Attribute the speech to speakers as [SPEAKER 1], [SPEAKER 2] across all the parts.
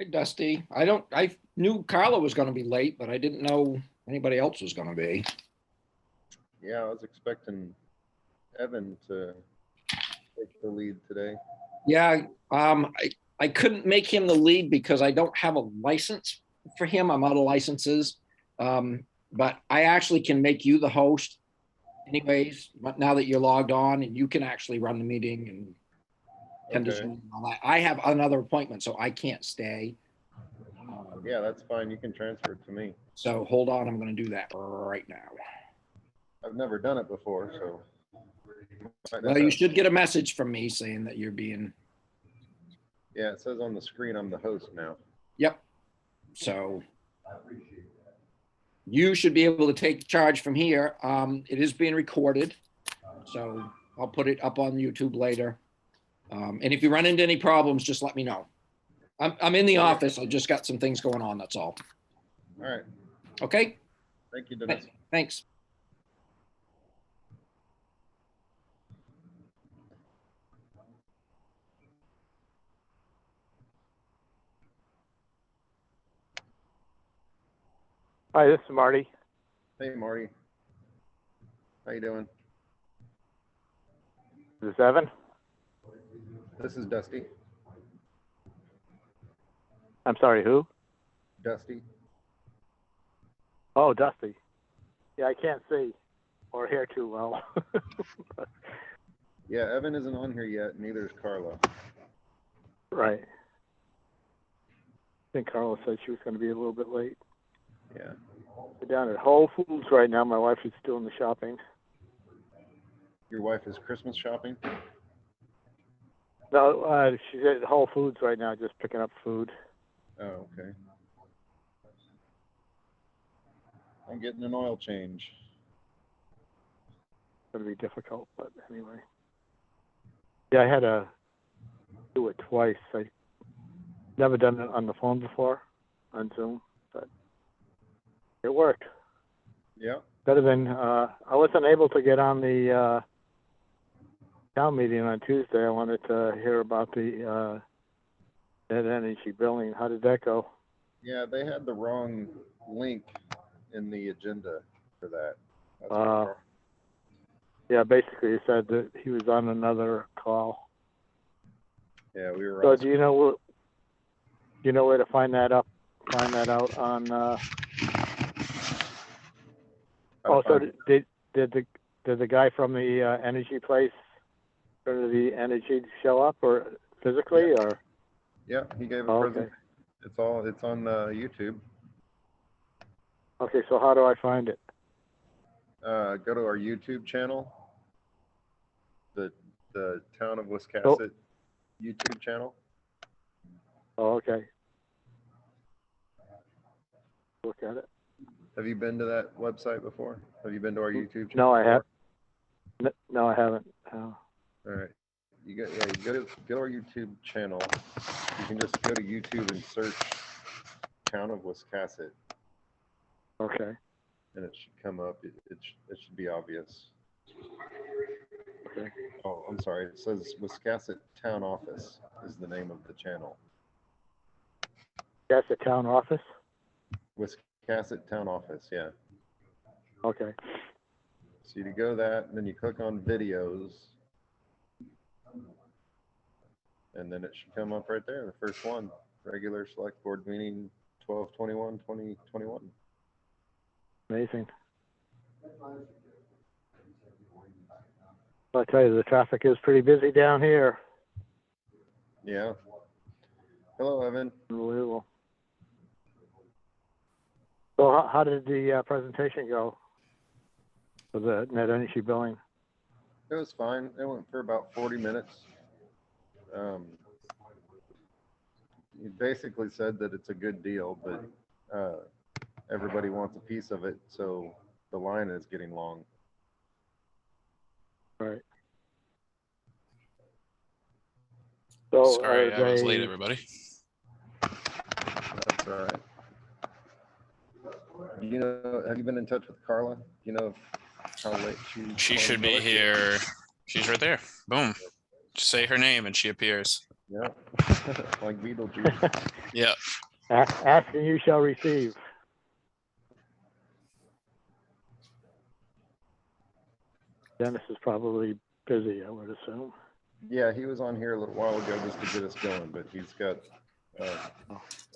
[SPEAKER 1] Hey, Dusty. I knew Carla was gonna be late, but I didn't know anybody else was gonna be.
[SPEAKER 2] Yeah, I was expecting Evan to take the lead today.
[SPEAKER 1] Yeah, I couldn't make him the lead because I don't have a license for him. I'm out of licenses. But I actually can make you the host anyways, but now that you're logged on and you can actually run the meeting and tend to
[SPEAKER 2] Okay.
[SPEAKER 1] Zoom and all that. I have another appointment, so I can't stay.
[SPEAKER 2] Yeah, that's fine. You can transfer it to me.
[SPEAKER 1] So hold on, I'm gonna do that right now.
[SPEAKER 2] I've never done it before, so.
[SPEAKER 1] Well, you should get a message from me saying that you're being,
[SPEAKER 2] Yeah, it says on the screen I'm the host now.
[SPEAKER 1] yep. So you should be able to take charge from here. It is being recorded, so I'll put it up on YouTube later. And if you run into any problems, just let me know. I'm in the office. I just got some things going on. That's all.
[SPEAKER 2] All right.
[SPEAKER 1] Okay.
[SPEAKER 2] Thank you, Dennis.
[SPEAKER 1] Thanks.
[SPEAKER 3] Hi, this is Marty.
[SPEAKER 2] Hey, Marty. How you doing?
[SPEAKER 3] This is Evan.
[SPEAKER 2] This is Dusty.
[SPEAKER 3] I'm sorry, who?
[SPEAKER 2] Dusty.
[SPEAKER 3] Oh, Dusty. Yeah, I can't see or hear too well.
[SPEAKER 2] Yeah, Evan isn't on here yet. Neither is Carla.
[SPEAKER 3] Right. I think Carla said she was going to be a little bit late.
[SPEAKER 2] Yeah.
[SPEAKER 3] We're down at Whole Foods right now. My wife is doing the shopping.
[SPEAKER 2] Your wife is Christmas shopping?
[SPEAKER 3] No, she's at Whole Foods right now, just picking up food.
[SPEAKER 2] Oh, okay. I'm getting an oil change.
[SPEAKER 3] It's going to be difficult, but anyway. Yeah, I had to do it twice. I never done it on the phone before, on Zoom, but it worked.
[SPEAKER 2] Yeah.
[SPEAKER 3] Better than, I wasn't able to get on the town meeting on Tuesday. I wanted to hear about the net energy billing. How did that go?
[SPEAKER 2] Yeah, they had the wrong link in the agenda for that.
[SPEAKER 3] Yeah, basically he said that he was on another call.
[SPEAKER 2] Yeah, we were.
[SPEAKER 3] So do you know where to find that out on? So did the guy from the energy place, or the energy show up or physically or?
[SPEAKER 2] Yeah, he gave a presentation. It's on YouTube.
[SPEAKER 3] Okay, so how do I find it?
[SPEAKER 2] Go to our YouTube channel, the Town of Wiscasset YouTube channel.
[SPEAKER 3] Oh, okay. Look at it.
[SPEAKER 2] Have you been to that website before? Have you been to our YouTube channel?
[SPEAKER 3] No, I have. No, I haven't.
[SPEAKER 2] All right. You go to our YouTube channel. You can just go to YouTube and search Town of Wiscasset.
[SPEAKER 3] Okay.
[SPEAKER 2] And it should come up. It should be obvious.
[SPEAKER 3] Okay.
[SPEAKER 2] Oh, I'm sorry. It says Wiscasset Town Office is the name of the channel.
[SPEAKER 3] That's the town office?
[SPEAKER 2] Wiscasset Town Office, yeah.
[SPEAKER 3] Okay.
[SPEAKER 2] So you go that, and then you click on videos. And then it should come up right there, the first one. Regular select board meeting 12/21/2021.
[SPEAKER 3] Amazing. I'll tell you, the traffic is pretty busy down here.
[SPEAKER 2] Yeah. Hello, Evan.
[SPEAKER 3] Unbelievable. So how did the presentation go for the net energy billing?
[SPEAKER 2] It was fine. It went for about 40 minutes. He basically said that it's a good deal, but everybody wants a piece of it, so the line is getting long.
[SPEAKER 4] Right.
[SPEAKER 3] So
[SPEAKER 4] sorry, I was late, everybody.
[SPEAKER 2] That's all right. You know, have you been in touch with Carla? You know how late
[SPEAKER 4] she should be here. She's right there. Boom. Just say her name and she appears.
[SPEAKER 2] Yeah, like Beetlejuice.
[SPEAKER 4] Yeah.
[SPEAKER 3] Ask and you shall receive. Dennis is probably busy, I would assume.
[SPEAKER 2] Yeah, he was on here a little while ago just to get us going, but he's got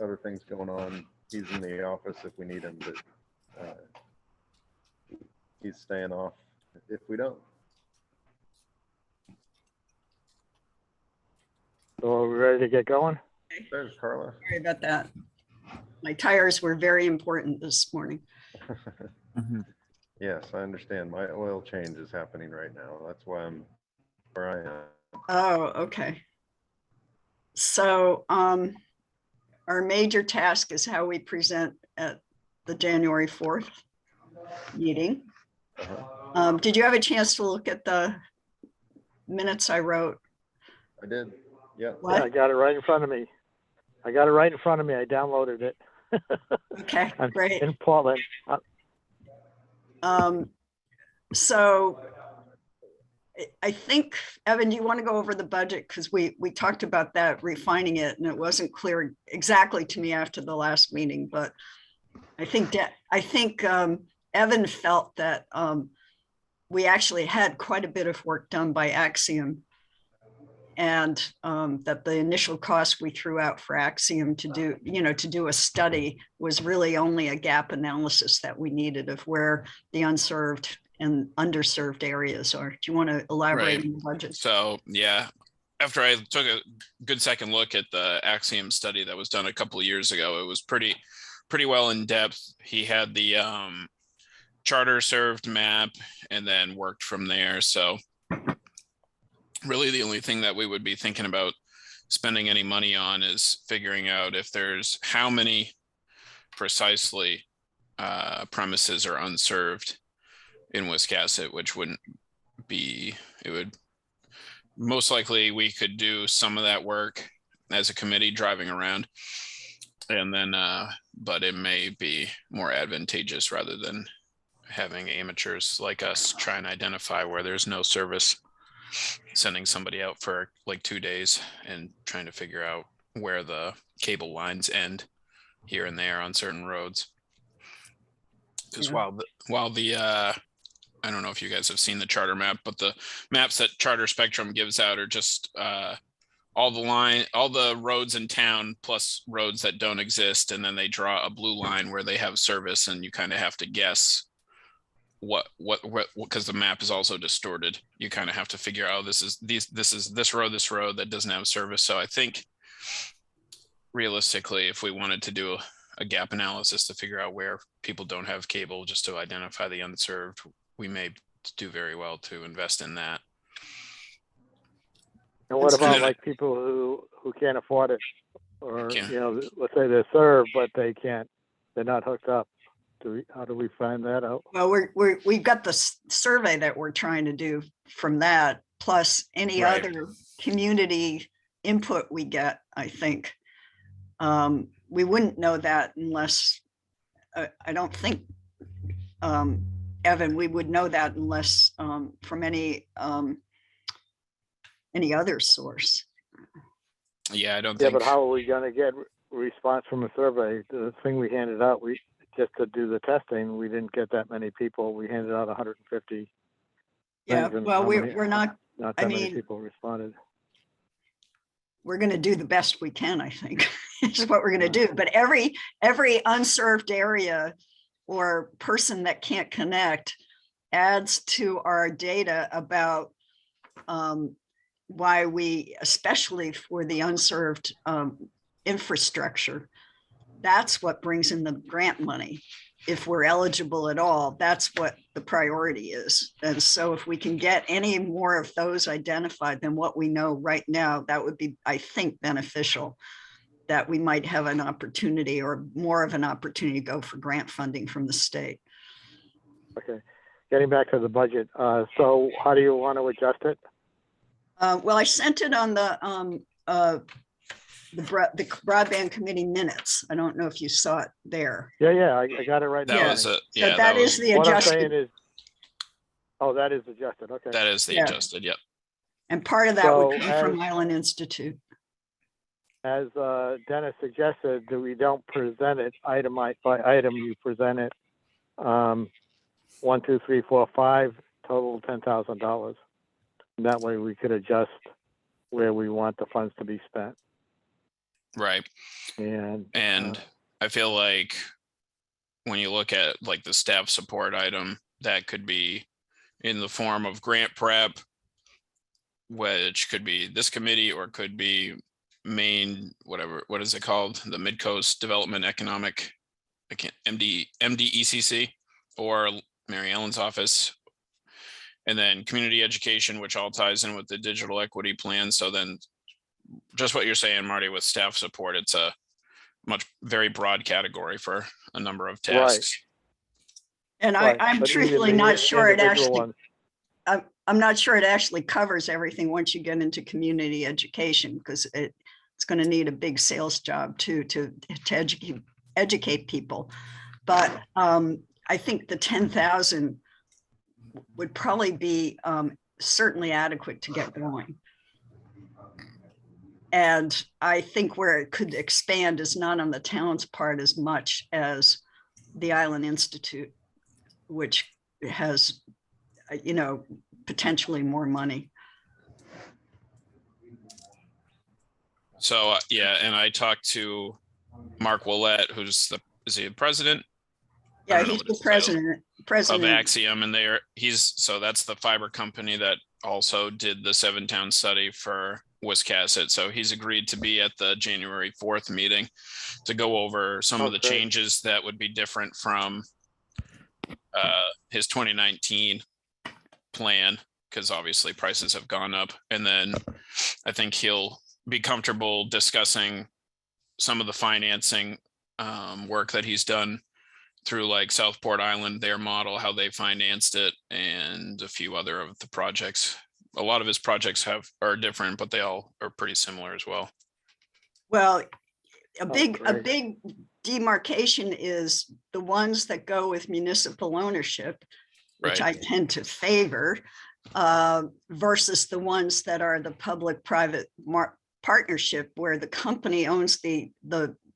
[SPEAKER 2] other things going on. He's in the office if we need him, but he's staying off if we don't.
[SPEAKER 3] So are we ready to get going?
[SPEAKER 2] There's Carla.
[SPEAKER 5] Sorry about that. My tires were very important this morning.
[SPEAKER 2] Yes, I understand. My oil change is happening right now. That's why I'm where I am.
[SPEAKER 5] Oh, okay. So our major task is how we present at the January 4th meeting. Did you have a chance to look at the minutes I wrote?
[SPEAKER 2] I did. Yeah.
[SPEAKER 5] What?
[SPEAKER 3] Yeah, I got it right in front of me. I downloaded it.
[SPEAKER 5] Okay,
[SPEAKER 3] I'm
[SPEAKER 5] great.
[SPEAKER 3] in Portland.
[SPEAKER 5] So I think, Evan, do you want to go over the budget? Because we talked about that, refining it, and it wasn't clear exactly to me after the last meeting, but I think Evan felt that we actually had quite a bit of work done by Axiom, and that the initial cost we threw out for Axiom to do a study was really only a gap analysis that we needed of where the unserved and underserved areas are. Do you want to elaborate on the budget?
[SPEAKER 4] So yeah, after I took a good second look at the Axiom study that was done a couple of years ago, it was pretty well in depth. He had the charter served map and then worked from there. So really the only thing that we would be thinking about spending any money on is figuring out if there's how many precisely premises are unserved in Wiscasset, which wouldn't be, it would most likely we could do some of that work as a committee driving around, and then but it may be more advantageous rather than having amateurs like us try and identify where there's no service, sending somebody out for like 2 days and trying to figure out where the cable lines end here and there on certain roads. Because while the I don't know if you guys have seen the charter map, but the maps that Charter Spectrum gives out are just all the roads in town plus roads that don't exist, and then they draw a blue line where they have service, and you kind of have to guess what because the map is also distorted. You kind of have to figure out this is this road that doesn't have service. So I think realistically, if we wanted to do a gap analysis to figure out where people don't have cable, just to identify the unserved, we may do very well to invest in that.
[SPEAKER 3] And what about like people who can't afford it, or
[SPEAKER 4] Can't.
[SPEAKER 3] Let's say they're served but they're not hooked up? How do we find that out?
[SPEAKER 5] Well, we've got the survey that we're trying to do from that, plus any
[SPEAKER 4] Right.
[SPEAKER 5] other community input we get. I think we wouldn't know that unless I don't think, Evan, we would know that unless from any other source.
[SPEAKER 4] Yeah, I don't
[SPEAKER 3] Yeah,
[SPEAKER 4] think.
[SPEAKER 3] but how are we going to get response from a survey? The thing we handed out, we just to do the testing, we didn't get that many people. We handed out 150.
[SPEAKER 5] Yeah,
[SPEAKER 3] things, and
[SPEAKER 5] well,
[SPEAKER 3] how many-
[SPEAKER 5] we're not
[SPEAKER 3] Not
[SPEAKER 5] I
[SPEAKER 3] that many
[SPEAKER 5] mean-
[SPEAKER 3] people responded.
[SPEAKER 5] we're going to do the best we can, I think, is what we're going to do. But every unserved area or person that can't connect adds to our data about why we, especially for the unserved infrastructure, that's what brings in the grant money. If we're eligible at all, that's what the priority is. And so if we can get any more of those identified than what we know right now, that would be, I think, beneficial, that we might have an opportunity or more of an opportunity to go for grant funding from the state.
[SPEAKER 3] Okay, getting back to the budget. So how do you want to adjust it?
[SPEAKER 5] Well, I sent it on the Broadband Committee minutes. I don't know if you saw it there.
[SPEAKER 3] Yeah, I got it right
[SPEAKER 4] That
[SPEAKER 3] now.
[SPEAKER 4] was a
[SPEAKER 5] So
[SPEAKER 4] yeah.
[SPEAKER 5] that is
[SPEAKER 4] was,
[SPEAKER 5] the
[SPEAKER 3] What I'm saying
[SPEAKER 5] adjusted,
[SPEAKER 3] is, that is adjusted. Okay.
[SPEAKER 4] that is the
[SPEAKER 5] Yeah.
[SPEAKER 4] adjusted. Yep.
[SPEAKER 5] and part of that would
[SPEAKER 3] So
[SPEAKER 5] come from Island Institute.
[SPEAKER 3] as Dennis suggested, that we don't present it item by item. You present it 1, 2, 3, 4, 5, total $10,000. That way we could adjust where we want the funds to be spent.
[SPEAKER 4] Right.
[SPEAKER 3] And
[SPEAKER 4] I feel like when you look at like the staff support item, that could be in the form of grant prep, which could be this committee or could be Maine, whatever, what is it called? The Mid-Coast Development Economic, MDECC, or Mary Ellen's office. And then community education, which all ties in with the digital equity plan. So then just what you're saying, Marty, with staff support, it's a very broad category for a number of tasks.
[SPEAKER 5] And
[SPEAKER 3] right,
[SPEAKER 5] I'm
[SPEAKER 3] but
[SPEAKER 5] truthfully
[SPEAKER 3] even the
[SPEAKER 5] not sure it
[SPEAKER 3] individual
[SPEAKER 5] actually,
[SPEAKER 3] ones-
[SPEAKER 5] I'm not sure it actually covers everything once you get into community education, because it's going to need a big sales job too, to educate people. But I think the 10,000 would probably be certainly adequate to get going. And I think where it could expand is not on the town's part as much as the Island Institute, which has, you know, potentially more money.
[SPEAKER 4] So yeah, and I talked to Mark Willett, is he the president?
[SPEAKER 5] Yeah, he's the president
[SPEAKER 4] of Axiom, and so that's the fiber company that also did the 7-town study for Wiscasset. So he's agreed to be at the January 4th meeting to go over some of the changes that would be different from his 2019 plan, because obviously prices have gone up. And then I think he'll be comfortable discussing some of the financing work that he's done through like Southport Island, their model, how they financed it, and a few other of the projects. A lot of his projects are different, but they all are pretty similar as well.
[SPEAKER 5] Well, a big demarcation is the ones that go with municipal ownership, which
[SPEAKER 4] Right.
[SPEAKER 5] I tend to favor, versus the ones that are the public-private partnership, where the company owns the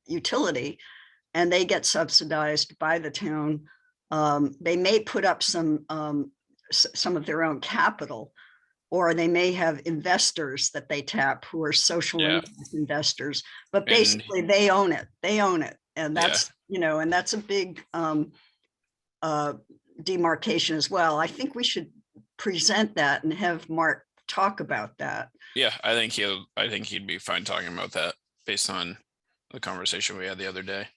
[SPEAKER 5] utility and they get subsidized by the town. They may put up some of their own capital, or they may have investors that they tap who are social impact investors, but basically they own it. And that's, you know, and that's a big demarcation as well. I think we should present that and have Mark talk about that.
[SPEAKER 4] Yeah, I think he'd be fine talking about that based on the conversation we had the other day.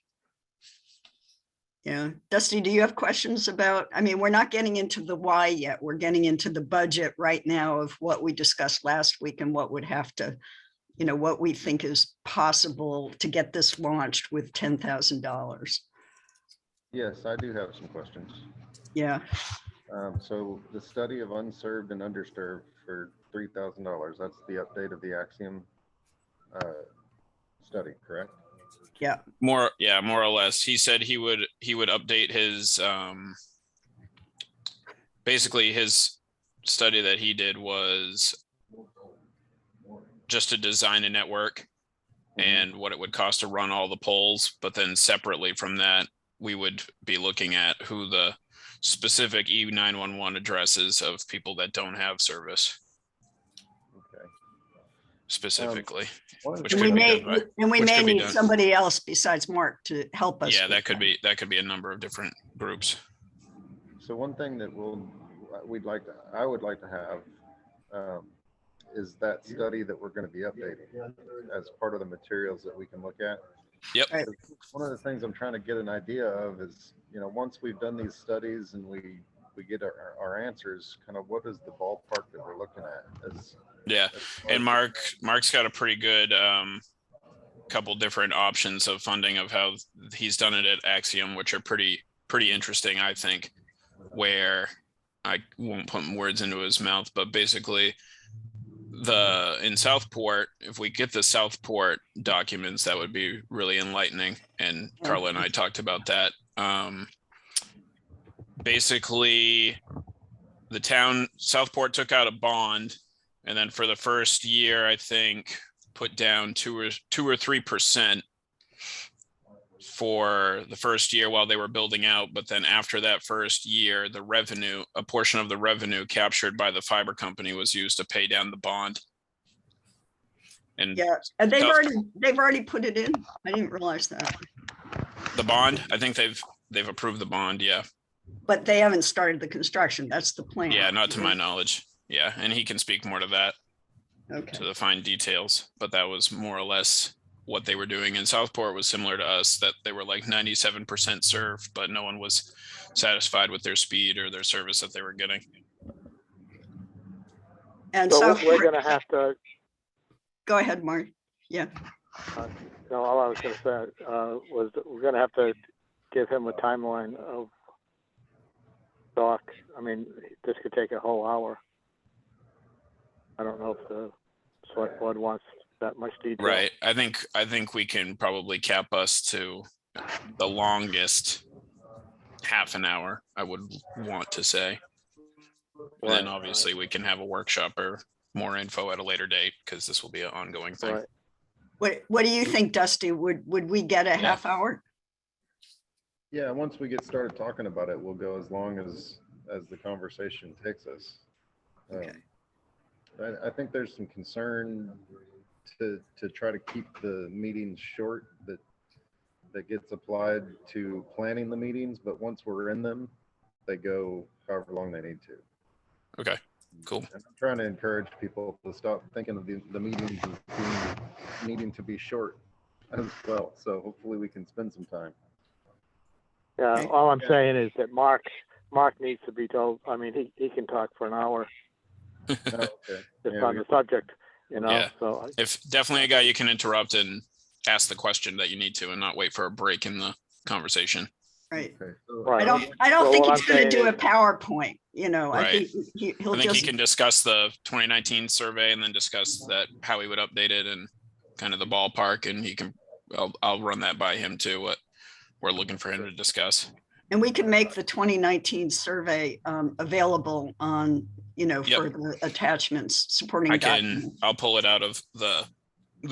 [SPEAKER 5] Yeah. Dusty, do you have questions about, I mean, we're not getting into the why yet. We're getting into the budget right now of what we discussed last week and what would have to, you know, what we think is possible to get this launched with $10,000.
[SPEAKER 2] Yes, I do have some questions.
[SPEAKER 5] Yeah.
[SPEAKER 2] So the study of unserved and underserved for $3,000, that's the update of the Axiom study, correct?
[SPEAKER 5] Yeah.
[SPEAKER 4] More or less. He said he would update his basically his study that he did was just to design a network and what it would cost to run all the polls, but then separately from that, we would be looking at who the specific E911 addresses of people that don't have service.
[SPEAKER 2] Okay.
[SPEAKER 4] Specifically.
[SPEAKER 5] And we may need somebody else besides Mark to help us.
[SPEAKER 4] Yeah, that could be a number of different groups.
[SPEAKER 2] So one thing that I would like to have is that study that we're going to be updating as part of the materials that we can look at.
[SPEAKER 4] Yep.
[SPEAKER 5] Right.
[SPEAKER 2] One of the things I'm trying to get an idea of is, you know, once we've done these studies and we get our answers, kind of what is the ballpark that we're looking at?
[SPEAKER 4] And Mark's got a pretty good couple different options of funding of how he's done it at Axiom, which are pretty interesting, I think, where I won't put words into his mouth, but basically in Southport, if we get the Southport documents, that would be really enlightening. And Carla and I talked about that. Basically, the town Southport took out a bond, and then for the first year, I think put down 2 or 3% for the first year while they were building out, but then after that first year, the revenue, a portion of the revenue captured by the fiber company was used to pay down the bond. And
[SPEAKER 5] Yeah, and they've
[SPEAKER 4] South-
[SPEAKER 5] already put it in. I didn't realize that.
[SPEAKER 4] the bond, I think they've approved the bond. Yeah.
[SPEAKER 5] But they haven't started the construction. That's the plan.
[SPEAKER 4] Yeah. Not to my knowledge. Yeah. And he can speak more to that,
[SPEAKER 5] Okay.
[SPEAKER 4] to the fine details, but that was more or less what they were doing. And Southport was similar to us, that they were like 97% served, but no one was satisfied with their speed or their service that they were getting.
[SPEAKER 5] And
[SPEAKER 3] So
[SPEAKER 5] Southport,
[SPEAKER 3] we're gonna have to,
[SPEAKER 5] go ahead, Mark. Yeah.
[SPEAKER 3] no, all I was gonna say, was that we're gonna have to give him a timeline of talk. I mean, this could take a whole hour. I don't know if the select board wants that much detail.
[SPEAKER 4] Right. I think we can probably cap us to the longest half an hour, I would want to say. And then obviously we can have a workshop or more info at a later date, because this will be an ongoing thing.
[SPEAKER 3] Right.
[SPEAKER 5] What do you think, Dusty? Would we get a half hour?
[SPEAKER 2] Yeah, once we get started talking about it, we'll go as long as the conversation takes us.
[SPEAKER 5] Okay.
[SPEAKER 2] I think there's some concern to try to keep the meetings short that gets applied to planning the meetings, but once we're in them, they go however long they need to.
[SPEAKER 4] Okay, cool.
[SPEAKER 2] And I'm trying to encourage people to stop thinking of the meetings as needing to be short as well. So hopefully we can spend some time.
[SPEAKER 3] Yeah,
[SPEAKER 5] Okay.
[SPEAKER 3] all I'm saying is that Mark needs to be told. I mean, he can talk for an hour
[SPEAKER 2] Oh, okay.
[SPEAKER 3] just
[SPEAKER 2] Yeah,
[SPEAKER 3] on the subject, you know.
[SPEAKER 4] Yeah.
[SPEAKER 3] So
[SPEAKER 4] If definitely a guy you can interrupt and ask the question that you need to, and not wait for a break in the conversation.
[SPEAKER 5] Right.
[SPEAKER 2] Okay. So,
[SPEAKER 3] Right.
[SPEAKER 5] I don't
[SPEAKER 3] So
[SPEAKER 5] think
[SPEAKER 3] what
[SPEAKER 5] he's
[SPEAKER 3] I'm
[SPEAKER 5] going to
[SPEAKER 3] saying
[SPEAKER 5] do a
[SPEAKER 3] is-
[SPEAKER 5] PowerPoint, you know. I
[SPEAKER 4] Right.
[SPEAKER 5] think he'll
[SPEAKER 4] I think
[SPEAKER 5] just
[SPEAKER 4] he can discuss the 2019 survey and then discuss that, how he would update it and kind of the ballpark. And he can, I'll run that by him too, what we're looking for him to discuss.
[SPEAKER 5] and we can make the 2019 survey available on, you know,
[SPEAKER 4] Yep.
[SPEAKER 5] for the attachments supporting documents.
[SPEAKER 4] I'll pull it out of the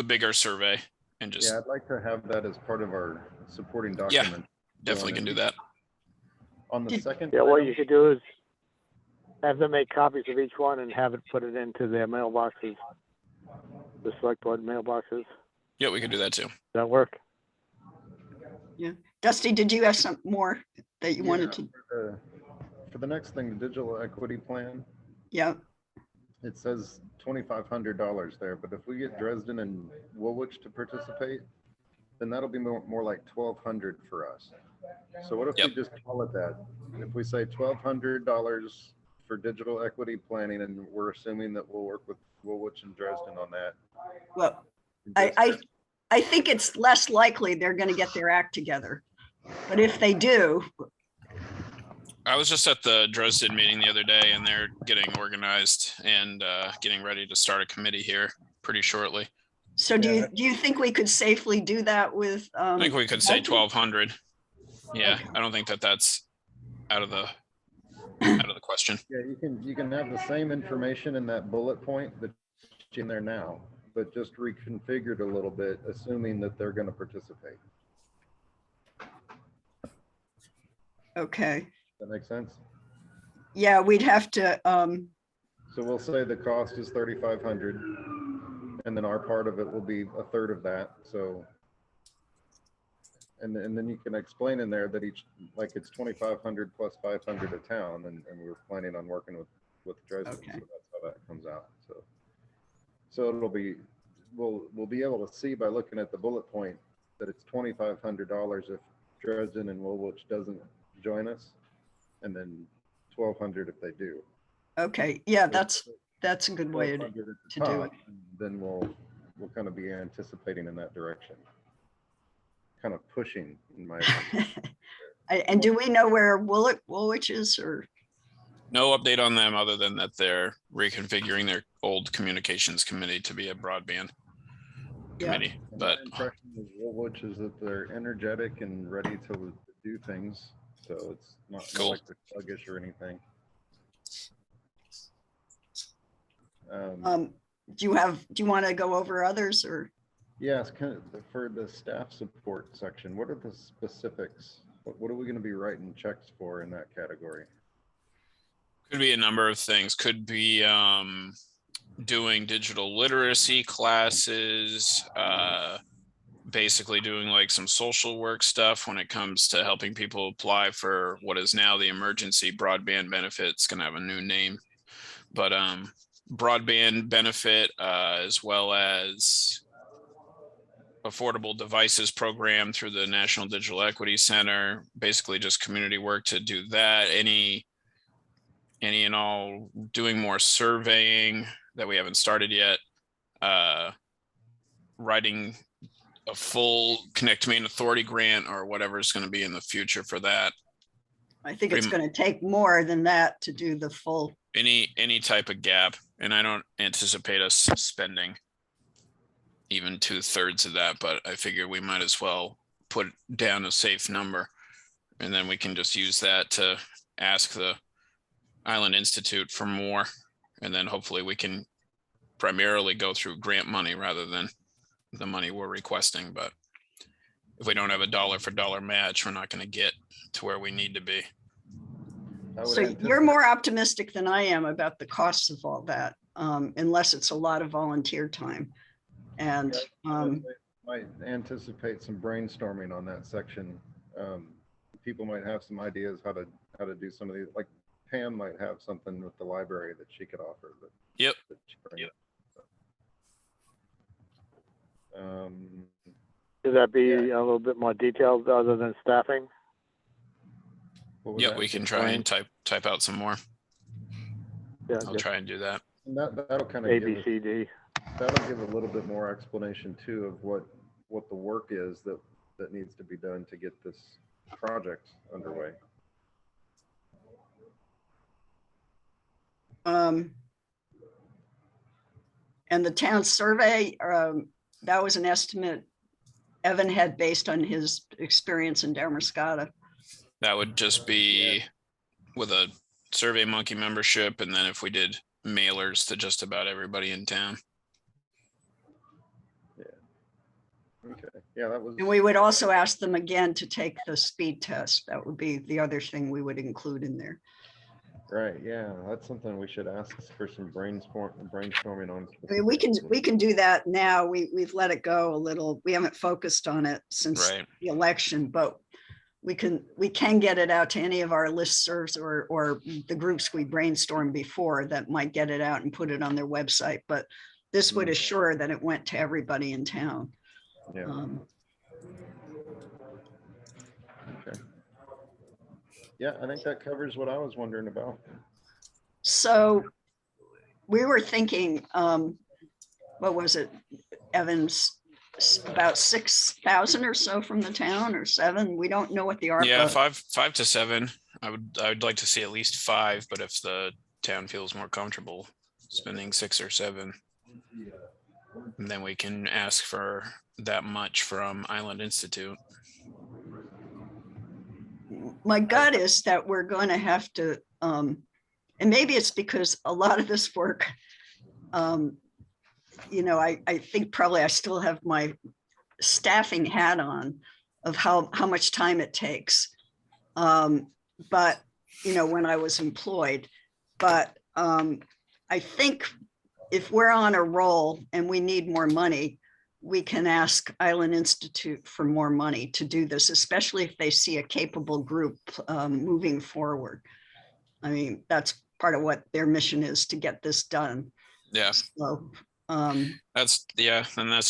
[SPEAKER 4] bigger survey and just
[SPEAKER 2] yeah, I'd like to have that as part of our supporting document.
[SPEAKER 4] definitely can do that.
[SPEAKER 2] On the second.
[SPEAKER 3] yeah, what
[SPEAKER 2] item-
[SPEAKER 3] you could do is have them make copies of each one and have it put it into their mailboxes, the select board mailboxes.
[SPEAKER 4] Yeah, we can do that too.
[SPEAKER 3] Does that work?
[SPEAKER 5] Dusty, did you have some more that you
[SPEAKER 2] Yeah,
[SPEAKER 5] wanted to?
[SPEAKER 2] For the next thing, the digital equity plan,
[SPEAKER 5] Yeah.
[SPEAKER 2] it says $2,500 there, but if we get Dresden and Woolwich to participate, then that'll be more like 1,200 for us. So what if
[SPEAKER 4] Yep.
[SPEAKER 2] we just call it that? If we say $1,200 for digital equity planning, and we're assuming that we'll work with Woolwich and Dresden on that.
[SPEAKER 5] Well, I think it's less likely they're going to get their act together. But if they do,
[SPEAKER 4] I was just at the Dresden meeting the other day, and they're getting organized and getting ready to start a committee here pretty shortly.
[SPEAKER 5] so do you think we could safely do that with?
[SPEAKER 4] I think we could say
[SPEAKER 5] budget?
[SPEAKER 4] 1,200. Yeah, I don't think that's out of the question.
[SPEAKER 2] Yeah, you can have the same information in that bullet point that's in there now, but just reconfigured a little bit, assuming that they're going to participate.
[SPEAKER 5] Okay.
[SPEAKER 2] That makes sense?
[SPEAKER 5] Yeah, we'd have to,
[SPEAKER 2] So we'll say the cost is 3,500, and then our part of it will be a third of that. So, and then you can explain in there that like it's 2,500 plus 500 a town, and we're planning on working with Dresden.
[SPEAKER 5] Okay.
[SPEAKER 2] So that's how that comes out. So it'll be, we'll be able to see by looking at the bullet point that it's $2,500 if Dresden and Woolwich doesn't join us, and then 1,200 if they do.
[SPEAKER 5] okay, yeah, that's a good way to
[SPEAKER 2] 1,200 at the
[SPEAKER 5] to do
[SPEAKER 2] top, and then we'll kind of be anticipating in that direction, kind of pushing in my opinion.
[SPEAKER 5] And do we know where Woolwich is, or?
[SPEAKER 4] No update on them other than that they're reconfiguring their old communications committee to be a broadband
[SPEAKER 5] Yeah.
[SPEAKER 4] committee.
[SPEAKER 2] And
[SPEAKER 4] But
[SPEAKER 2] my impression of Woolwich is that they're energetic and ready to do things, so it's not
[SPEAKER 4] Cool.
[SPEAKER 2] like they're sluggish or anything.
[SPEAKER 5] do you want to go over others or?
[SPEAKER 2] Yeah, it's kind of for the staff support section. What are the specifics? What are we going to be writing checks for in that category?
[SPEAKER 4] Could be a number of things. Could be doing digital literacy classes, basically doing like some social work stuff when it comes to helping people apply for what is now the emergency broadband benefit. It's going to have a new name, but broadband benefit, as well as affordable devices program through the National Digital Equity Center, basically just community work to do that. Any and all, doing more surveying that we haven't started yet, writing a full Connect Main Authority grant or whatever is going to be in the future for that.
[SPEAKER 5] I think it's going to take more than that to do the full.
[SPEAKER 4] Any type of gap, and I don't anticipate us spending even 2/3 of that, but I figure we might as well put down a safe number, and then we can just use that to ask the Island Institute for more, and then hopefully we can primarily go through grant money rather than the money we're requesting. But if we don't have a dollar for dollar match, we're not going to get to where we need to be.
[SPEAKER 5] So you're more optimistic than I am about the costs of all that, unless it's a lot of volunteer time. And
[SPEAKER 2] might anticipate some brainstorming on that section. People might have some ideas how to do some of these. Like Pam might have something with the library that she could offer. But
[SPEAKER 4] Yep.
[SPEAKER 3] Should that be a little bit more detailed other than staffing?
[SPEAKER 4] Yep, we can try and type out some more.
[SPEAKER 3] Yeah,
[SPEAKER 4] I'll try and do that.
[SPEAKER 2] And that'll kind of
[SPEAKER 3] ABCD.
[SPEAKER 2] That'll give a little bit more explanation too of what the work is that needs to be done to get this project underway.
[SPEAKER 5] And the town survey, that was an estimate Evan had based on his experience in Damascata.
[SPEAKER 4] That would just be with a Survey Monkey membership, and then if we did mailers to just about everybody in town.
[SPEAKER 2] Okay. Yeah, that was.
[SPEAKER 5] And we would also ask them again to take the speed test. That would be the other thing we would include in there.
[SPEAKER 2] Right. Yeah, that's something we should ask for some brainstorming on.
[SPEAKER 5] I mean, we can do that now. We've let it go a little. We haven't focused on it since the election, but we can get it out to any of our listservs or the groups we brainstormed before that might get it out and put it on their website. But this would assure that it went to everybody in town.
[SPEAKER 2] Yeah. Okay. Yeah, I think that covers what I was wondering about.
[SPEAKER 5] So we were thinking, what was it, Evans, about 6,000 or so from the town, or 7? We don't know what the ARPA.
[SPEAKER 4] Yeah, 5 to 7. I would like to see at least 5, but if the town feels more comfortable spending 6 or 7, then we can ask for that much from Island Institute.
[SPEAKER 5] My gut is that we're going to have to, and maybe it's because a lot of this work, you know, I think probably I still have my staffing hat on of how much time it takes. But, you know, when I was employed, but I think if we're on a roll and we need more money, we can ask Island Institute for more money to do this, especially if they see a capable group moving forward. I mean, that's part of what their mission is, to get this done.
[SPEAKER 4] Yeah.
[SPEAKER 5] So,
[SPEAKER 4] and that's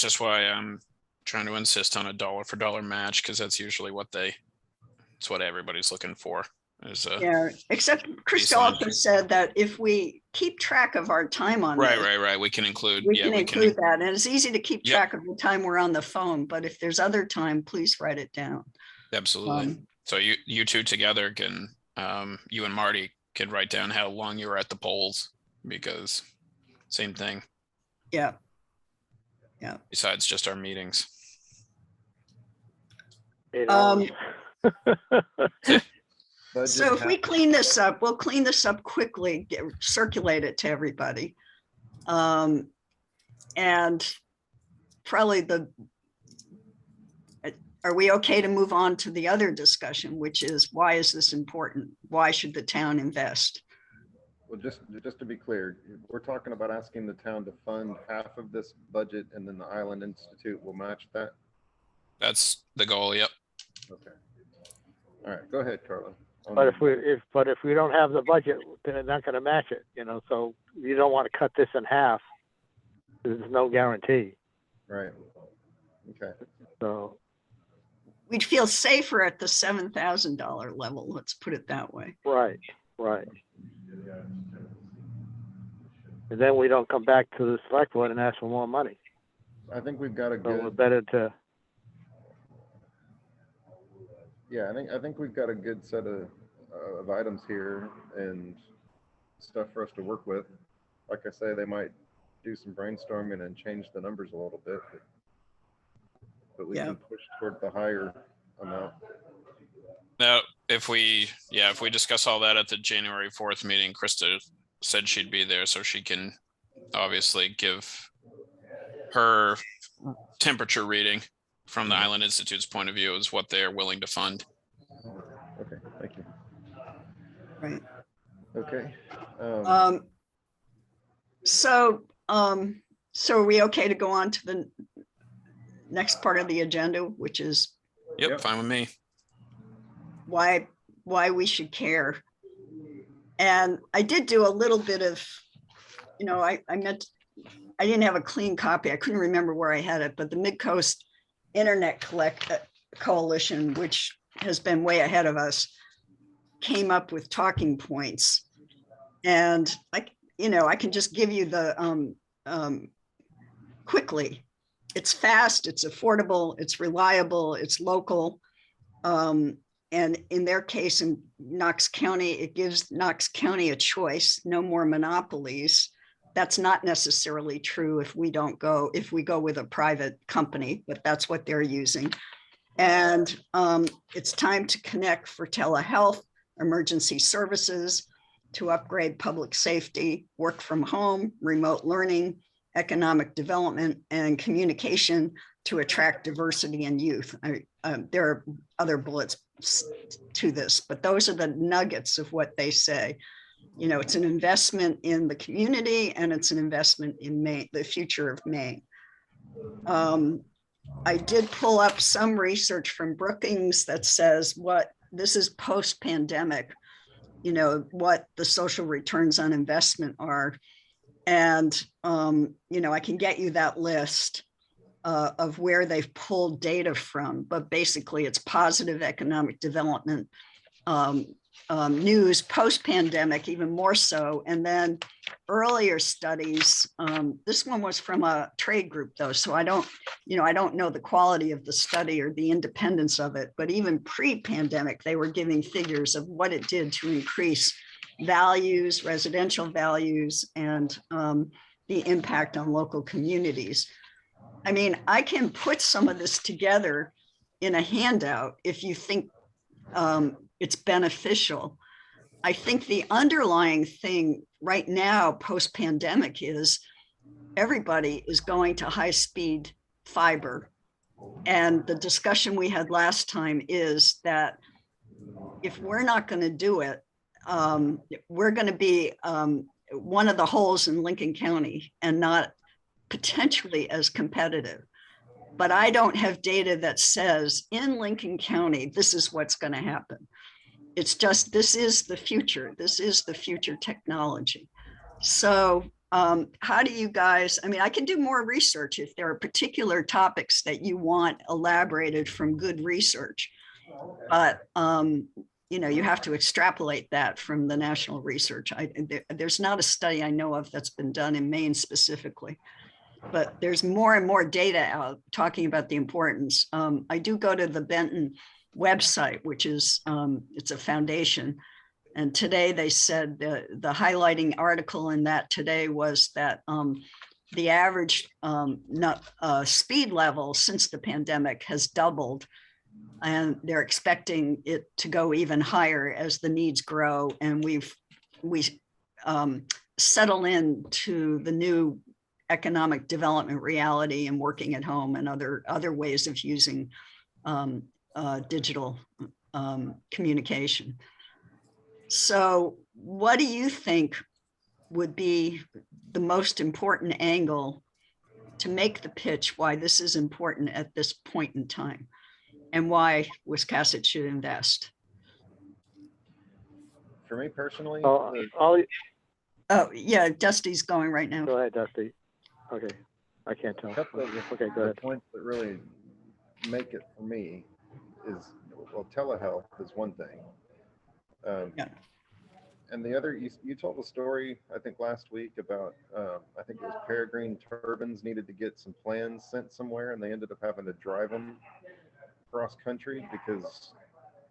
[SPEAKER 4] just why I'm trying to insist on a dollar for dollar match, because that's usually it's what everybody's looking for.
[SPEAKER 5] Yeah, except Krista also said that if we keep track of our time on
[SPEAKER 4] right, we can include
[SPEAKER 5] that, and it's easy to keep track of the time we're on the phone, but if there's other time, please write it down.
[SPEAKER 4] Absolutely. So you two together can, you and Marty can write down how long you were at the polls, because same thing.
[SPEAKER 5] Yeah.
[SPEAKER 4] Besides just our meetings.
[SPEAKER 5] So if we clean this up, we'll clean this up quickly, circulate it to everybody. And probably are we okay to move on to the other discussion, which is why is this important? Why should the town invest?
[SPEAKER 2] Well, just to be clear, we're talking about asking the town to fund half of this budget, and then the Island Institute will match that.
[SPEAKER 4] That's the goal. Yep.
[SPEAKER 2] Okay. All right, go ahead, Carla.
[SPEAKER 3] But if we don't have the budget, then they're not going to match it, you know. So you don't want to cut this in half. There's no guarantee.
[SPEAKER 2] Right. Okay.
[SPEAKER 3] So
[SPEAKER 5] We'd feel safer at the $7,000 level. Let's put it that way.
[SPEAKER 3] right. And then we don't come back to the select board and ask for more money.
[SPEAKER 2] I think we've got a
[SPEAKER 3] So we're
[SPEAKER 2] good.
[SPEAKER 3] better to.
[SPEAKER 2] Yeah, I think we've got a good set of items here and stuff for us to work with. Like I say, they might do some brainstorming and change the numbers a little bit, but we can push toward the higher amount.
[SPEAKER 4] Now, if we discuss all that at the January 4th meeting, Krista said she'd be there, so she can obviously give her temperature reading from the Island Institute's point of view is what they're willing to fund.
[SPEAKER 2] Okay, thank you.
[SPEAKER 5] Right.
[SPEAKER 2] Okay.
[SPEAKER 5] So are we okay to go on to the next part of the agenda, which is
[SPEAKER 4] Yep, fine with me.
[SPEAKER 5] why we should care? And I did do a little bit of, I didn't have a clean copy. I couldn't remember where I had it, but the Mid-Coast Internet Coalition, which has been way ahead of us, came up with talking points. And I can just give you the quickly. It's fast, it's affordable, it's reliable, it's local. And in their case, in Knox County, it gives Knox County a choice, no more monopolies. That's not necessarily true if we go with a private company, but that's what they're using. And it's time to connect for telehealth, emergency services, to upgrade public safety, work from home, remote learning, economic development, and communication to attract diversity and youth. There are other bullets to this, but those are the nuggets of what they say. It's an investment in the community and it's an investment in Maine, the future of Maine. I did pull up some research from Brookings that says this is post-pandemic, what the social returns on investment are. And, I can get you that list of where they've pulled data from, but basically it's positive economic development, news post-pandemic, even more so. And then earlier studies, this one was from a trade group though, so I don't know the quality of the study or the independence of it, but even pre-pandemic, they were giving figures of what it did to increase values, residential values, and the impact on local communities. I mean, I can put some of this together in a handout if you think it's beneficial. I think the underlying thing right now, post-pandemic, is everybody is going to high-speed fiber. And the discussion we had last time is that if we're not going to do it, we're going to be one of the holes in Lincoln County and not potentially as competitive. But I don't have data that says in Lincoln County, this is what's going to happen. It's just, this is the future. This is the future technology. So how do you guys, I can do more research if there are particular topics that you want elaborated from good research, but you have to extrapolate that from the national research. There's not a study I know of that's been done in Maine specifically, but there's more and more data out talking about the importance. I do go to the Benton website, which is, it's a foundation. And today they said the highlighting article in that today was that the average speed level since the pandemic has doubled. And they're expecting it to go even higher as the needs grow. And we settle into the new economic development reality and working at home and other ways of using digital communication. So what do you think would be the most important angle to make the pitch why this is important at this point in time and why Wiscasset should invest?
[SPEAKER 2] For me personally,
[SPEAKER 3] Oh,
[SPEAKER 5] Oh, yeah, Dusty's going right now.
[SPEAKER 3] go ahead, Dusty. Okay, I can't tell.
[SPEAKER 2] a couple of
[SPEAKER 3] Okay, go
[SPEAKER 2] the
[SPEAKER 3] ahead.
[SPEAKER 2] points that really make it for me is, well, telehealth is one thing.
[SPEAKER 5] Yeah.
[SPEAKER 2] And the other, you told a story, I think last week about, I think it was Peregrine Turbines needed to get some plans sent somewhere and they ended up having to drive them cross country because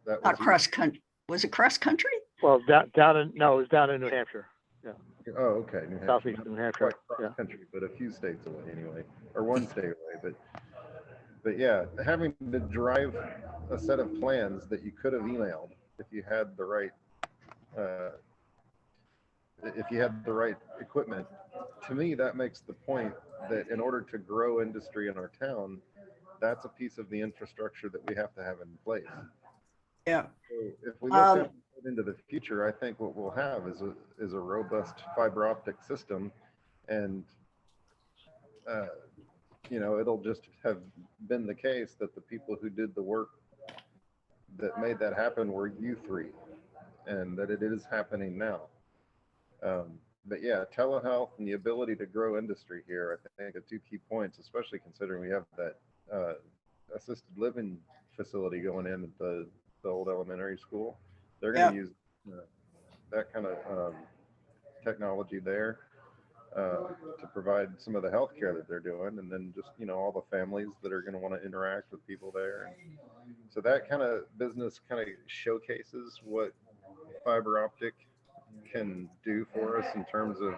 [SPEAKER 2] that
[SPEAKER 5] Not
[SPEAKER 2] was
[SPEAKER 5] cross country. Was it cross country?
[SPEAKER 3] Well, it was down in New Hampshire,
[SPEAKER 2] Oh, okay. New Hampshire.
[SPEAKER 3] southeast New Hampshire.
[SPEAKER 2] Quite
[SPEAKER 3] Yeah.
[SPEAKER 2] cross country, but a few states away anyway, or one state away. But yeah, having to drive a set of plans that you could have emailed if you had the right equipment. To me, that makes the point that in order to grow industry in our town, that's a piece of the infrastructure that we have to have in place.
[SPEAKER 5] Yeah.
[SPEAKER 2] So if we look into the future, I think what we'll have is a robust fiber optic system, and it'll just have been the case that the people who did the work that made that happen were you three, and that it is happening now. But yeah, telehealth and the ability to grow industry here, I think are two key points, especially considering we have that assisted living facility going in at the old elementary school. They're going to use that kind of technology there to provide some of the healthcare that they're doing, and then just all the families that are going to want to interact with people there. And so that kind of business kind of showcases what fiber optic can do for us in terms of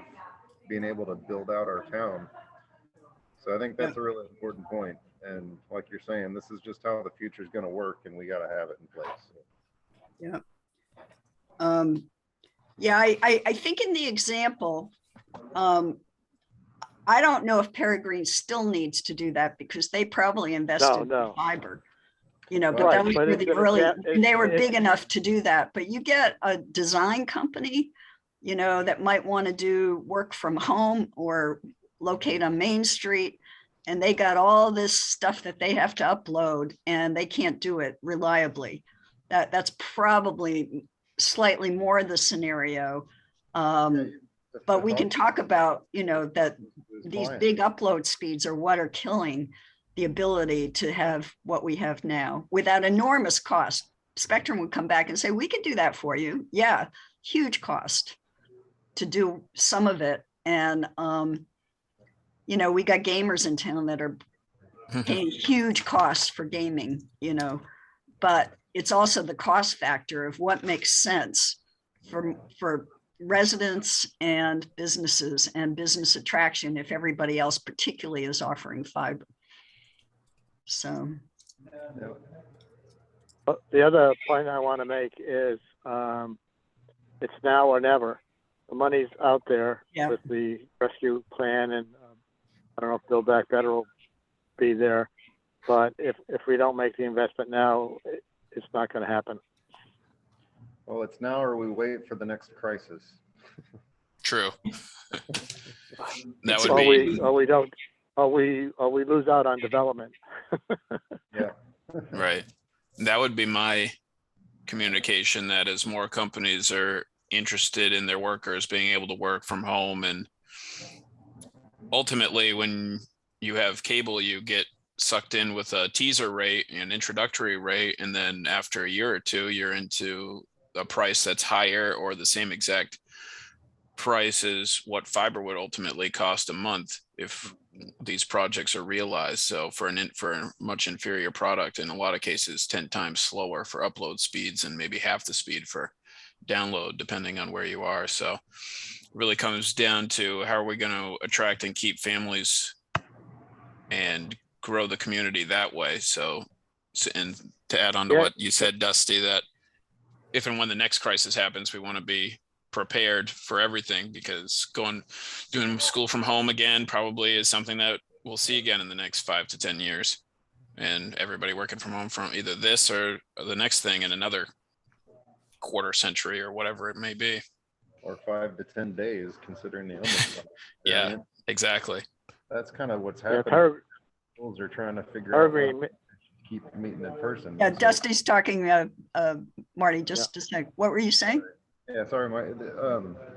[SPEAKER 2] being able to build out our town. So I think that's a really important point. And like you're saying, this is just how the future is going to work, and we got to have it in place.
[SPEAKER 5] Yeah. I think in the example, I don't know if Peregrine still needs to do that because they probably invested in fiber, but
[SPEAKER 2] Right,
[SPEAKER 5] that was really early, and they were big enough to do that. But you get a design company, that might want to do work from home or locate on Main Street, and they got all this stuff that they have to upload and they can't do it reliably. That's probably slightly more the scenario. But we can talk about, that these big upload speeds are what are killing the ability to have what we have now without enormous cost. Spectrum would come back and say, we can do that for you. Yeah, huge cost to do some of it. And, we got gamers in town that are paying huge costs for gaming, but it's also the cost factor of what makes sense for residents and businesses and business attraction if everybody else particularly is offering fiber. So
[SPEAKER 3] the other point I want to make is it's now or never. The money's out there with the rescue plan, and I don't know if Build Back Better will be there, but if we don't make the investment now, it's not going to happen.
[SPEAKER 2] Well, it's now or we wait for the next crisis.
[SPEAKER 4] True. That would be.
[SPEAKER 3] Or we lose out on development.
[SPEAKER 2] Yeah.
[SPEAKER 4] Right. That would be my communication, that as more companies are interested in their workers being able to work from home, and ultimately when you have cable, you get sucked in with a teaser rate, an introductory rate, and then after a year or two, you're into a price that's higher or the same exact price as what fiber would ultimately cost a month if these projects are realized. So for a much inferior product, in a lot of cases 10 times slower for upload speeds and maybe half the speed for download, depending on where you are. So it really comes down to how are we going to attract and keep families and grow the community that way. So and to add on to what you said, Dusty, that if and when the next crisis happens, we want to be prepared for everything, because doing school from home again probably is something that we'll see again in the next 5 to 10 years. And everybody working from home from either this or the next thing in another quarter century or whatever it may be.
[SPEAKER 2] Or 5 to 10 days, considering the illness.
[SPEAKER 4] Yeah,
[SPEAKER 2] variant.
[SPEAKER 4] exactly.
[SPEAKER 2] That's kind of what's
[SPEAKER 3] Yeah,
[SPEAKER 2] happening. Schools are trying to figure out how
[SPEAKER 3] Peregrine,
[SPEAKER 2] to keep meeting in person.
[SPEAKER 5] Yeah,
[SPEAKER 2] So-
[SPEAKER 5] Dusty's talking, Marty, just a sec. What were you saying?
[SPEAKER 2] Yeah, sorry,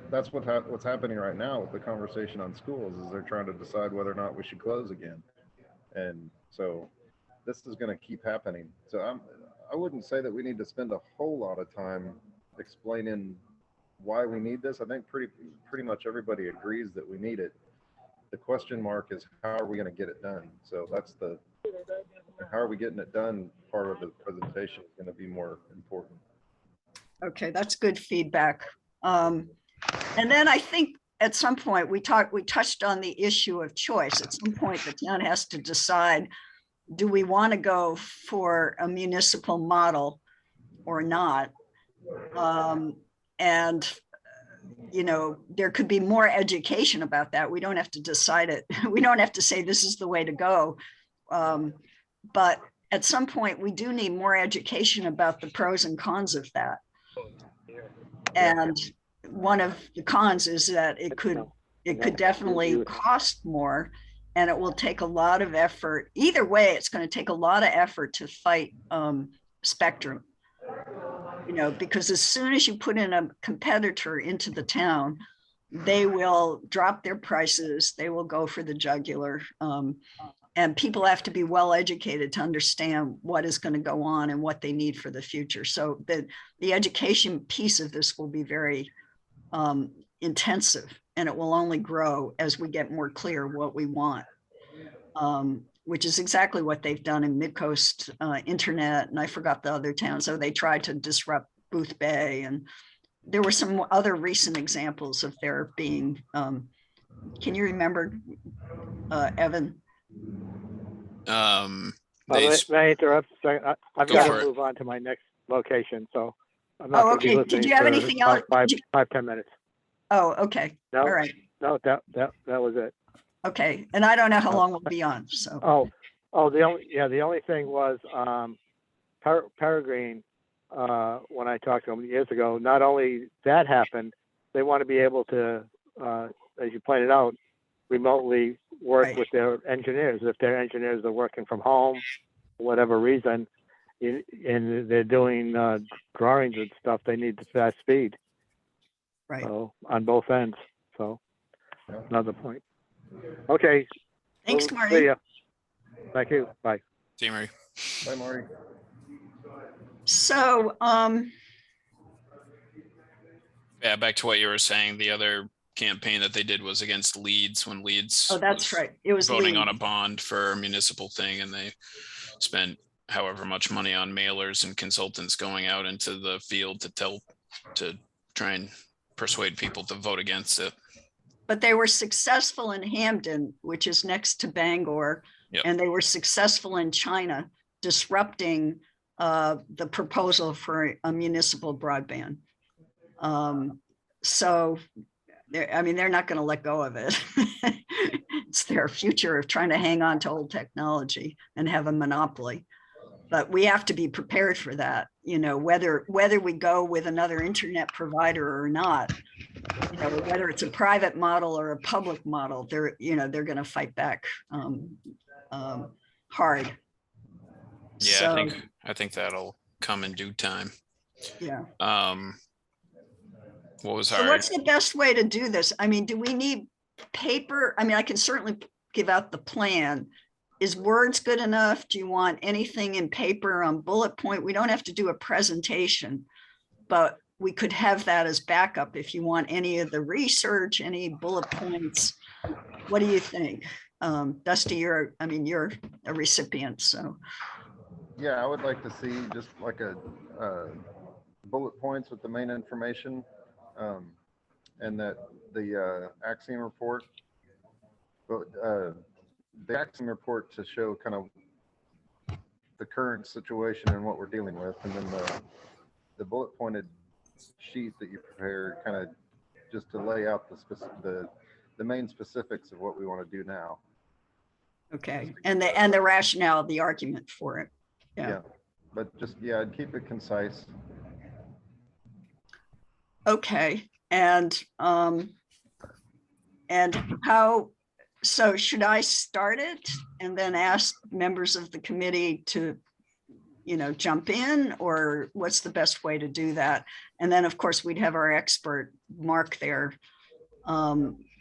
[SPEAKER 2] that's what's happening right now with the conversation on schools, is they're trying to decide whether or not we should close again. And so this is going to keep happening. So I wouldn't say that we need to spend a whole lot of time explaining why we need this. I think pretty much everybody agrees that we need it. The question mark is, how are we going to get it done? So that's how are we getting it done part of the presentation is going to be more important.
[SPEAKER 5] Okay, that's good feedback. And then I think at some point we touched on the issue of choice. At some point, the town has to decide, do we want to go for a municipal model or not? And you know, there could be more education about that. We don't have to decide it. We don't have to say this is the way to go. But at some point, we do need more education about the pros and cons of that. And one of the cons is that it could definitely cost more, and it will take a lot of effort. Either way, it's going to take a lot of effort to fight Spectrum. You know, because as soon as you put in a competitor into the town, they will drop their prices. They will go for the jugular. And people have to be well educated to understand what is going to go on and what they need for the future. So the education piece of this will be very intensive, and it will only grow as we get more clear what we want, which is exactly what they've done in Midcoast Internet. And I forgot the other towns. So they tried to disrupt Booth Bay, and there were some other recent examples of there being, can you remember, Evan?
[SPEAKER 4] They
[SPEAKER 3] may I interrupt? I've
[SPEAKER 4] Go
[SPEAKER 3] got
[SPEAKER 4] for
[SPEAKER 3] to
[SPEAKER 4] it.
[SPEAKER 3] move on to my next location, so I'm not
[SPEAKER 5] Oh,
[SPEAKER 3] going to be
[SPEAKER 5] okay.
[SPEAKER 3] listening
[SPEAKER 5] Did you have
[SPEAKER 3] for
[SPEAKER 5] anything else?
[SPEAKER 3] 10 minutes.
[SPEAKER 5] Oh, okay.
[SPEAKER 3] No,
[SPEAKER 5] All right.
[SPEAKER 3] no, that was it.
[SPEAKER 5] Okay. And I don't know how long we'll be on. So,
[SPEAKER 3] The only thing was Peregrine. When I talked to him years ago, not only that happened, they want to be able to, as you pointed out, remotely work
[SPEAKER 5] Right.
[SPEAKER 3] with their engineers. If their engineers are working from home, for whatever reason, and they're doing drawings and stuff, they need the fast speed.
[SPEAKER 5] right.
[SPEAKER 3] So on both ends. So
[SPEAKER 2] Yeah.
[SPEAKER 3] another point. Okay.
[SPEAKER 5] Thanks,
[SPEAKER 3] We'll
[SPEAKER 5] Marty.
[SPEAKER 3] see ya. Thank you. Bye.
[SPEAKER 4] See you, Mary.
[SPEAKER 2] Bye, Marty.
[SPEAKER 5] So,
[SPEAKER 4] Yeah, back to what you were saying. The other campaign that they did was against Leeds, when Leeds
[SPEAKER 5] oh, that's
[SPEAKER 4] was
[SPEAKER 5] right. It was
[SPEAKER 4] voting
[SPEAKER 5] Lee.
[SPEAKER 4] on a bond for a municipal thing, and they spent however much money on mailers and consultants going out into the field to try and persuade people to vote against it.
[SPEAKER 5] But they were successful in Hamden, which is next to Bangor.
[SPEAKER 4] Yep.
[SPEAKER 5] And they were successful in China, disrupting the proposal for a municipal broadband. So, they're not going to let go of it. It's their future of trying to hang on to old technology and have a monopoly. But we have to be prepared for that, you know, whether we go with another internet provider or not, you know, whether it's a private model or a public model, they're going to fight back hard.
[SPEAKER 4] Yeah,
[SPEAKER 5] So,
[SPEAKER 4] I think that'll come in due time.
[SPEAKER 5] yeah.
[SPEAKER 4] What was
[SPEAKER 5] So
[SPEAKER 4] hard?
[SPEAKER 5] what's the best way to do this? I mean, do we need paper? I mean, I can certainly give out the plan. Is words good enough? Do you want anything in paper on bullet point? We don't have to do a presentation, but we could have that as backup if you want any of the research, any bullet points. What do you think? Dusty, you're a recipient, so.
[SPEAKER 2] Yeah, I would like to see just like a bullet points with the main information, and that the Axiom report, but the Axiom report to show kind of the current situation and what we're dealing with, and then the bullet pointed sheet that you prepare kind of just to lay out the main specifics of what we want to do now.
[SPEAKER 5] Okay, and the rationale, the argument for it. Yeah.
[SPEAKER 2] But just, yeah, I'd keep it concise.
[SPEAKER 5] Okay, and how, so should I start it and then ask members of the committee to, jump in, or what's the best way to do that? And then, of course, we'd have our expert Mark there.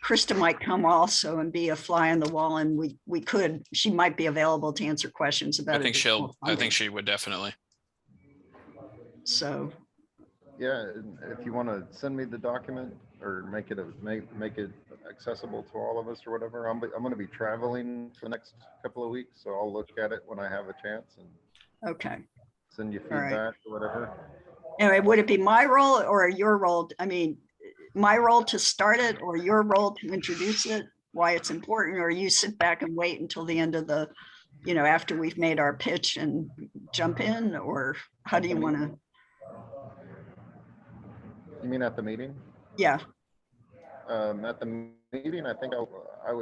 [SPEAKER 5] Krista might come also and be a fly on the wall, and she might be available to answer questions about it.
[SPEAKER 4] I think she would definitely.
[SPEAKER 5] So.
[SPEAKER 2] Yeah, if you want to send me the document or make it accessible to all of us or whatever, I'm going to be traveling for the next couple of weeks, so I'll look at it when I have a chance and
[SPEAKER 5] Okay.
[SPEAKER 2] send you feedback or whatever.
[SPEAKER 5] Anyway, would it be my role or your role? I mean, my role to start it or your role to introduce it, why it's important, or you sit back and wait until the end of the, after we've made our pitch and jump in, or how do you want to?
[SPEAKER 2] You mean at the meeting?
[SPEAKER 5] Yeah.
[SPEAKER 2] At the meeting, I think I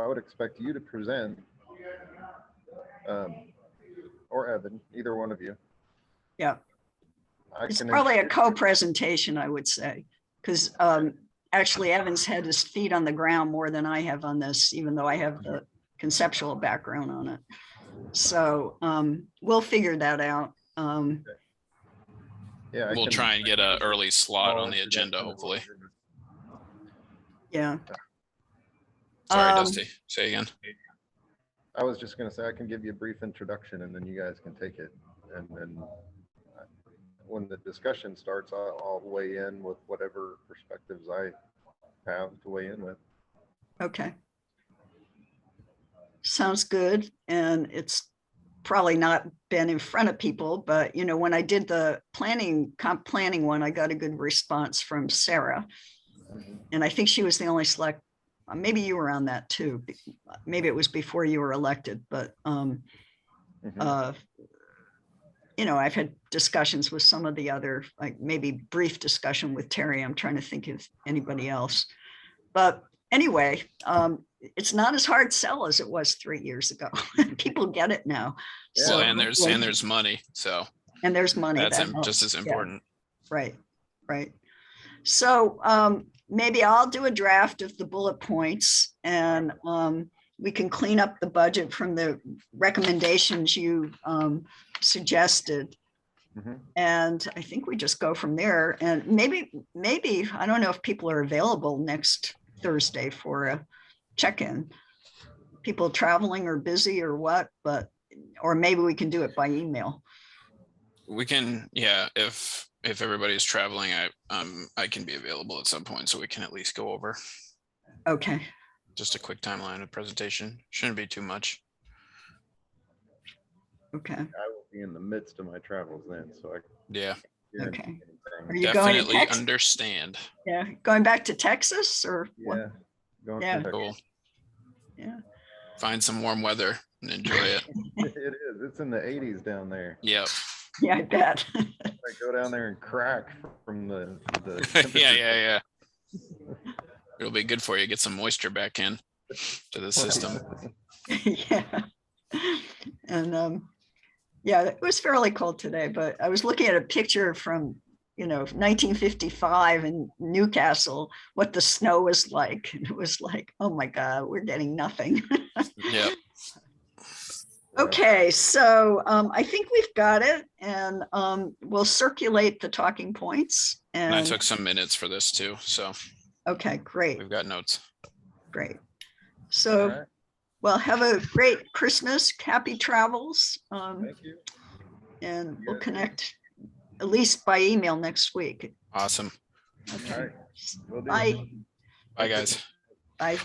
[SPEAKER 2] would expect you to present, or Evan, either one of you.
[SPEAKER 5] Yeah. It's probably a co-presentation, I would say, because actually Evan's had his feet on the ground more than I have on this, even though I have the conceptual background on it. So we'll figure that out.
[SPEAKER 2] Yeah,
[SPEAKER 4] we'll try and get an early slot on the agenda, hopefully.
[SPEAKER 5] Yeah.
[SPEAKER 4] Sorry, Dusty, say again.
[SPEAKER 2] I was just going to say, I can give you a brief introduction and then you guys can take it. And then when the discussion starts, I'll weigh in with whatever perspectives I have to weigh in with.
[SPEAKER 5] Okay. Sounds good. And it's probably not been in front of people, but when I did the comp planning one, I got a good response from Sarah. And I think she was the only select, maybe you were on that too. Maybe it was before you were elected, but I've had discussions with some of the other, like maybe brief discussion with Terry. I'm trying to think of anybody else, but anyway, it's not as hard sell as it was 3 years ago. People get it now.
[SPEAKER 2] Yeah.
[SPEAKER 4] So, and there's money. So,
[SPEAKER 5] and there's money.
[SPEAKER 4] That's just as important.
[SPEAKER 5] Yeah. Right. So maybe I'll do a draft of the bullet points, and we can clean up the budget from the recommendations you suggested. And I think we just go from there. And maybe, I don't know if people are available next Thursday for a check-in. People traveling or busy or what, or maybe we can do it by email.
[SPEAKER 4] We can, yeah, if everybody's traveling, I can be available at some point, so we can at least go over.
[SPEAKER 5] Okay.
[SPEAKER 4] Just a quick timeline of presentation. Shouldn't be too much.
[SPEAKER 5] Okay.
[SPEAKER 2] I will be in the midst of my travels then, so
[SPEAKER 4] yeah.
[SPEAKER 5] Okay. Are you
[SPEAKER 4] definitely
[SPEAKER 5] going to
[SPEAKER 4] understand?
[SPEAKER 5] Yeah, going back to Texas or what?
[SPEAKER 2] Yeah. Going
[SPEAKER 5] Yeah.
[SPEAKER 2] to
[SPEAKER 4] Cool.
[SPEAKER 5] Yeah.
[SPEAKER 4] Find some warm weather and enjoy it.
[SPEAKER 2] It is. It's in the 80s down there.
[SPEAKER 4] Yep.
[SPEAKER 5] Yeah, I bet.
[SPEAKER 2] I go down there and crack from the
[SPEAKER 4] yeah. It'll be good for you. Get some moisture back in to the system.
[SPEAKER 5] Yeah. And yeah, it was fairly cold today, but I was looking at a picture from 1955 in Newcastle, what the snow was like. And it was like, oh my God, we're getting nothing.
[SPEAKER 4] Yeah.
[SPEAKER 5] Okay, so I think we've got it, and we'll circulate the talking points.
[SPEAKER 4] And I took some minutes for this too, so
[SPEAKER 5] okay, great.
[SPEAKER 4] We've got notes.
[SPEAKER 5] Great. So,
[SPEAKER 2] Right.
[SPEAKER 5] Well, have a great Christmas, happy travels.
[SPEAKER 2] Thank you.
[SPEAKER 5] And we'll connect at least by email next week.
[SPEAKER 4] Awesome.
[SPEAKER 5] Okay.
[SPEAKER 2] All right. Will do.
[SPEAKER 5] Bye.
[SPEAKER 4] Bye, guys.
[SPEAKER 5] Bye.